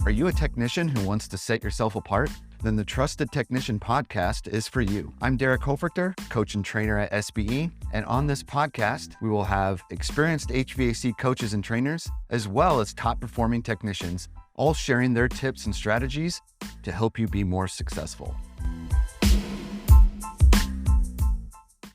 Are you a technician who wants to set yourself apart? Then the Trusted Technician podcast is for you. I'm Derek Hoferter, coach and trainer at SBE, and on this podcast, we will have experienced HVAC coaches and trainers, as well as top-performing technicians, all sharing their tips and strategies to help you be more successful.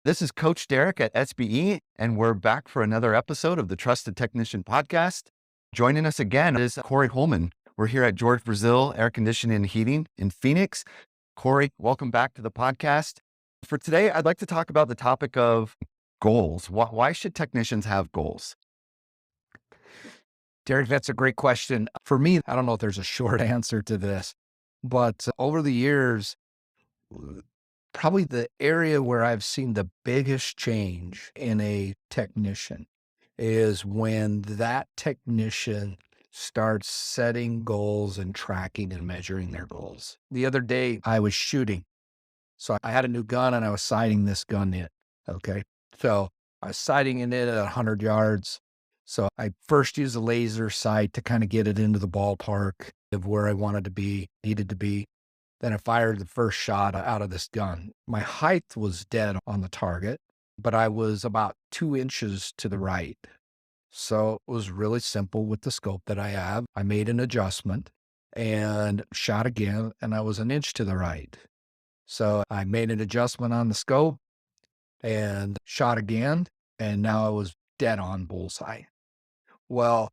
This is Coach Derek at SBE, and we're back for another episode of the Trusted Technician podcast. Joining us again is Cory Holman. We're here at George Brazil Air Conditioning and Heating in Phoenix. Cory, welcome back to the podcast. For today, I'd like to talk about the topic of goals. Why should technicians have goals? Derek, that's a great question. For me, I don't know if there's a short answer to this, but over the years, probably the area where I've seen the biggest change in a technician is when that technician starts setting goals and tracking and measuring their goals. The other day I was shooting. So I had a new gun and I was sighting this gun in. Okay. So I was sighting it in at 100 yards. So I first used a laser sight to kind of get it into the ballpark of where I needed to be. Then I fired the first shot out of this gun. My height was dead on the target, but I was about 2 inches to the right. So it was really simple with the scope that I have. I made an adjustment and shot again, and I was 1 inch to the right. So I made an adjustment on the scope and shot again, and now I was dead on bullseye. Well,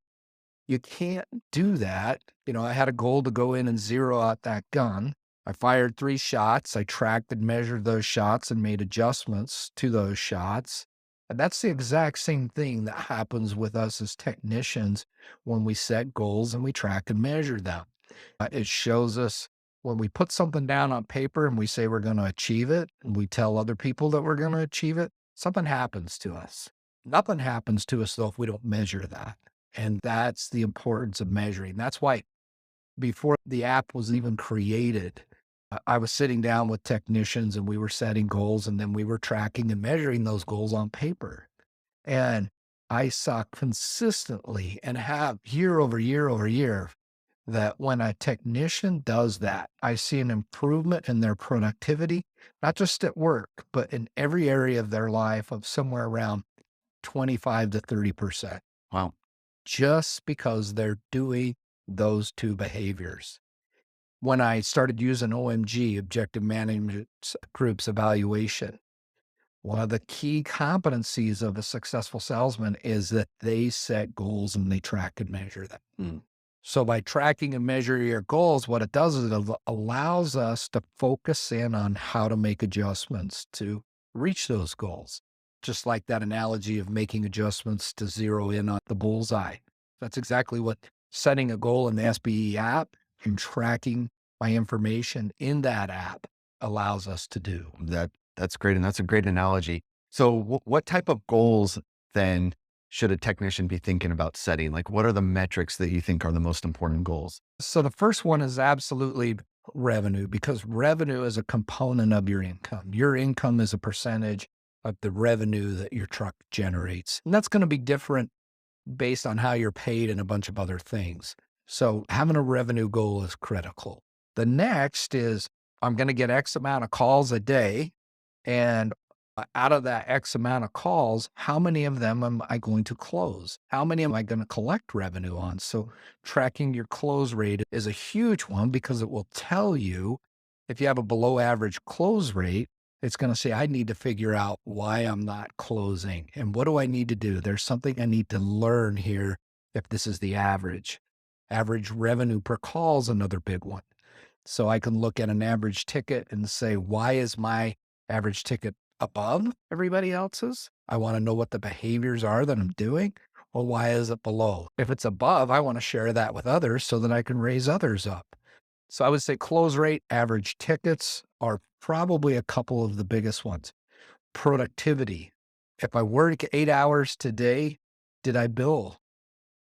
you can't do that. I had a goal to go in and zero out that gun. I fired 3 shots. I tracked and measured those shots and made adjustments to those shots. And that's the exact same thing that happens with us as technicians when we set goals and we track and measure them. It shows us when we put something down on paper and we say we're going to achieve it, and we tell other people that we're going to achieve it, something happens to us. Nothing happens to us, though, if we don't measure that. And that's the importance of measuring. That's why before the app was even created, I was sitting down with technicians and we were setting goals, and then we were tracking and measuring those goals on paper. And I saw consistently and have year over year over year that when a technician does that, I see an improvement in their productivity, not just at work, but in every area of their life of somewhere around 25 to 30%. Wow. Just because they're doing those 2 behaviors. When I started using OMG, Objective Management Group's evaluation, one of the key competencies of a successful salesman is that they set goals and they track and measure them. So by tracking and measuring your goals, what it does is it allows us to focus in on how to make adjustments to reach those goals. Just like that analogy of making adjustments to zero in on the bullseye. That's exactly what setting a goal in the SBE app and tracking my information in that app allows us to do. That's great. And that's a great analogy. So what type of goals then should a technician be thinking about setting? Like, what are the metrics that you think are the most important goals? So the first one is absolutely revenue, because revenue is a component of your income. Your income is a percentage of the revenue that your truck generates. And that's going to be different based on how you're paid and a bunch of other things. So having a revenue goal is critical. The next is I'm going to get X amount of calls a day. And out of that X amount of calls, how many of them am I going to close? How many am I going to collect revenue on? So tracking your close rate is a huge one, because it will tell you if you have a below average close rate, it's going to say, I need to figure out why I'm not closing. And what do I need to do? There's something I need to learn here if this is the average. Average revenue per call is another big one. So I can look at an average ticket and say, why is my average ticket above everybody else's? I want to know what the behaviors are that I'm doing. Well, why is it below? If it's above, I want to share that with others so that I can raise others up. So I would say close rate, average tickets are probably a couple of the biggest ones. Productivity. If I work 8 hours today, did I bill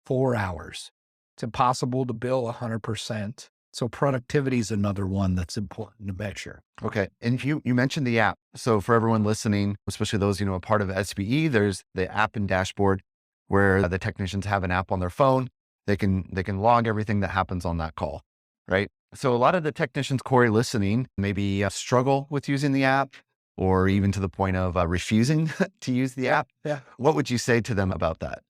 4 hours? It's impossible to bill 100%. So productivity is another one that's important to measure. Okay. And you mentioned the app. So for everyone listening, especially those, a part of SBE, there's the app and dashboard where the technicians have an app on their phone. They can log everything that happens on that call, right? So a lot of the technicians, Cory, listening, maybe struggle with using the app, or even to the point of refusing to use the app. Yeah. What would you say to them about that?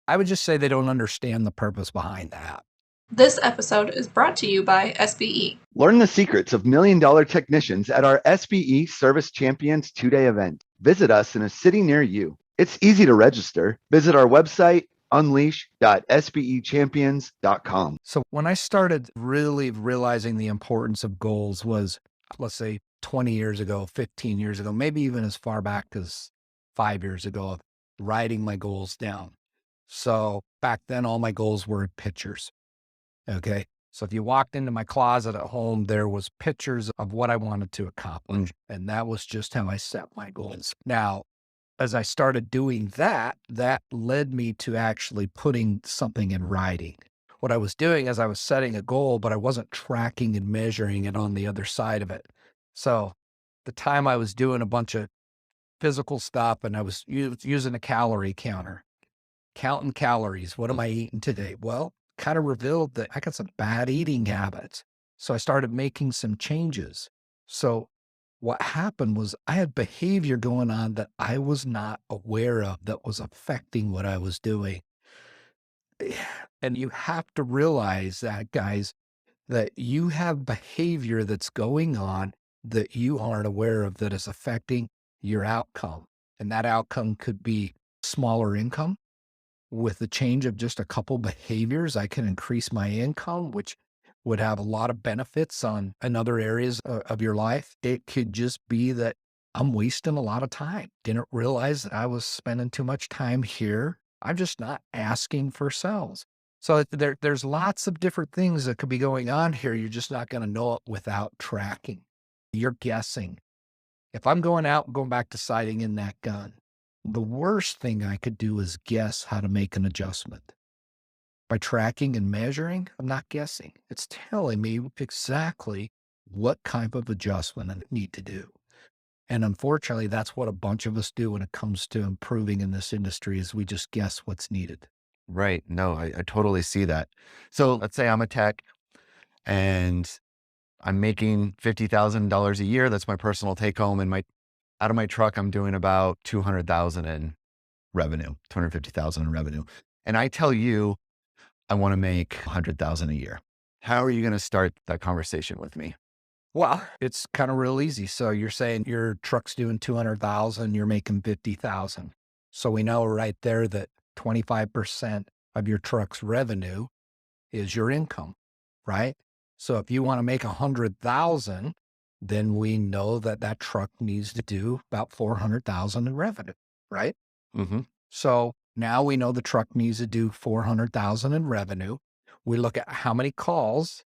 I would just say they don't understand the purpose behind that. This episode is brought to you by SBE. Learn the secrets of $1,000,000 technicians at our SBE Service Champions 2-day event. Visit us in a city near you. It's easy to register. Visit our website, unleash.sbechampions.com. So when I started really realizing the importance of goals was, let's say 20 years ago, 15 years ago, maybe even as far back as 5 years ago, of writing my goals down. So back then, all my goals were in pictures. Okay. So if you walked into my closet at home, there was pictures of what I wanted to accomplish. And that was just how I set my goals. Now, as I started doing that, that led me to actually putting something in writing. What I was doing is I was setting a goal, but I wasn't tracking and measuring it on the other side of it. So the time I was doing a bunch of physical stuff and I was using a calorie counter, counting calories. What am I eating today? Well, kind of revealed that I got some bad eating habits. So I started making some changes. So what happened was I had behavior going on that I was not aware of that was affecting what I was doing. And you have to realize that, guys, that you have behavior that's going on that you aren't aware of that is affecting your outcome. And that outcome could be smaller income. With the change of just a couple behaviors, I can increase my income, which would have a lot of benefits in other areas of your life. It could just be that I'm wasting a lot of time. Didn't realize that I was spending too much time here. I'm just not asking for sales. So there's lots of different things that could be going on here. You're just not going to know it without tracking. You're guessing. If I'm going back to sighting in that gun, the worst thing I could do is guess how to make an adjustment. By tracking and measuring, I'm not guessing. It's telling me exactly what type of adjustment I need to do. And unfortunately, that's what a bunch of us do when it comes to improving in this industry is we just guess what's needed. Right. No, I totally see that. So let's say I'm a tech and I'm making $50,000 a year. That's my personal take home. And out of my truck, I'm doing about 200,000 in revenue, 250,000 in revenue. And I tell you, I want to make 100,000 a year. How are you going to start that conversation with me? Well, it's kind of real easy. So you're saying your truck's doing 200,000, you're making 50,000. So we know right there that 25% of your truck's revenue is your income, right? So if you want to make 100,000, then we know that that truck needs to do about 400,000 in revenue, right? Mm-hmm. So now we know the truck needs to do 400,000 in revenue. We look at how many calls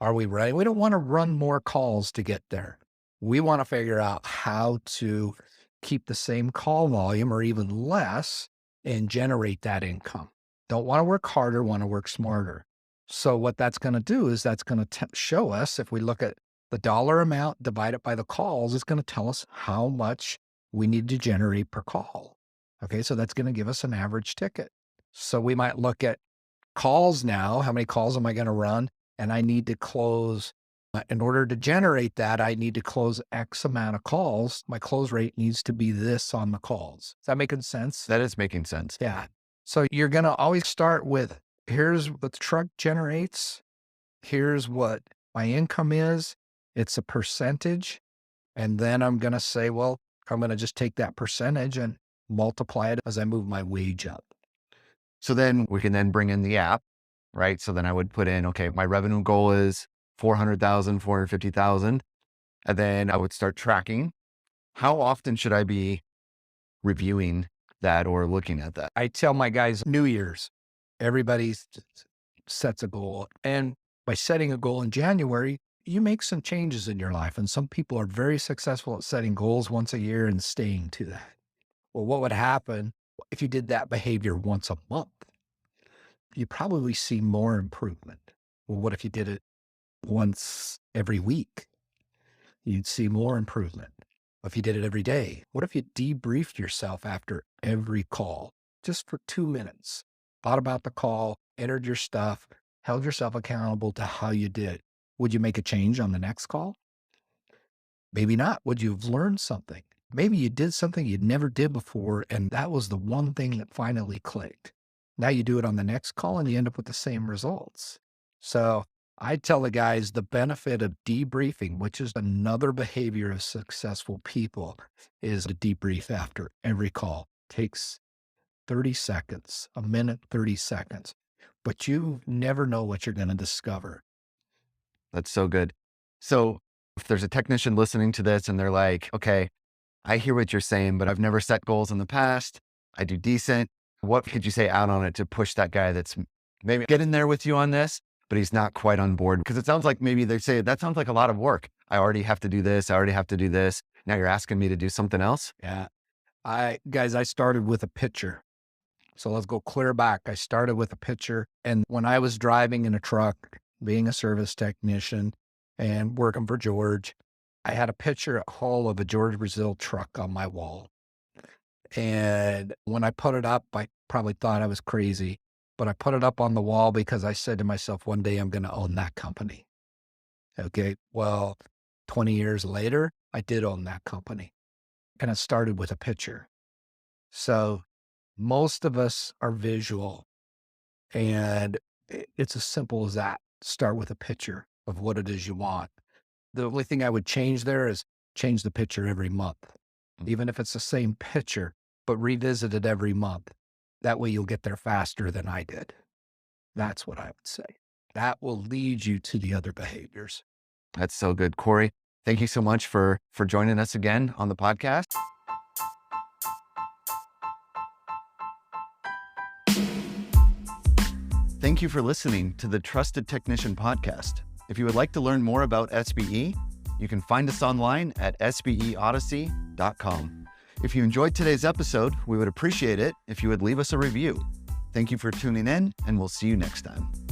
are we ready? We don't want to run more calls to get there. We want to figure out how to keep the same call volume or even less and generate that income. Don't want to work harder, want to work smarter. So what that's going to do is that's going to show us, if we look at the dollar amount divided by the calls, it's going to tell us how much we need to generate per call. Okay, so that's going to give us an average ticket. So we might look at calls now. How many calls am I going to run? And I need to close, in order to generate that, I need to close X amount of calls. My close rate needs to be this on the calls. Is that making sense? That is making sense. Yeah. So you're going to always start with, here's what the truck generates. Here's what my income is. It's a percentage. And then I'm going to say, well, I'm going to just take that percentage and multiply it as I move my wage up. So then we can then bring in the app, right? So then I would put in, okay, my revenue goal is 400,000, 450,000. And then I would start tracking. How often should I be reviewing that or looking at that? I tell my guys, New Year's, everybody sets a goal. And by setting a goal in January, you make some changes in your life. And some people are very successful at setting goals once a year and staying to that. Well, what would happen if you did that behavior once a month? You probably see more improvement. Well, what if you did it once every week? You'd see more improvement. If you did it every day, what if you debriefed yourself after every call, just for 2 minutes? Thought about the call, entered your stuff, held yourself accountable to how you did. Would you make a change on the next call? Maybe not. Would you have learned something? Maybe you did something you never did before, and that was the one thing that finally clicked. Now you do it on the next call and you end up with the same results. So I tell the guys the benefit of debriefing, which is another behavior of successful people, is to debrief after every call. Takes 30 seconds, a minute, 30 seconds, but you never know what you're going to discover. That's so good. So if there's a technician listening to this and they're like, okay, I hear what you're saying, but I've never set goals in the past. I do decent. What could you say out on it to push that guy that's maybe getting there with you on this, but he's not quite on board? Because it sounds like maybe they say, that sounds like a lot of work. I already have to do this. I already have to do this. Now you're asking me to do something else? Yeah. I started with a picture. So let's go clear back. I started with a picture. And when I was driving in a truck, being a service technician and working for George, I had a picture at home of a George Brazil truck on my wall. And when I put it up, I probably thought I was crazy, but I put it up on the wall because I said to myself, one day I'm going to own that company. Okay. Well, 20 years later, I did own that company, and it started with a picture. So most of us are visual, and it's as simple as that. Start with a picture of what it is you want. The only thing I would change there is change the picture every month, even if it's the same picture, but revisit it every month. That way you'll get there faster than I did. That's what I would say. That will lead you to the other behaviors. That's so good. Cory, thank you so much for joining us again on the podcast. Thank you for listening to the Trusted Technician Podcast. If you would like to learn more about SBE, you can find us online at sbeodyssey.com. If you enjoyed today's episode, we would appreciate it if you would leave us a review. Thank you for tuning in, and we'll see you next time.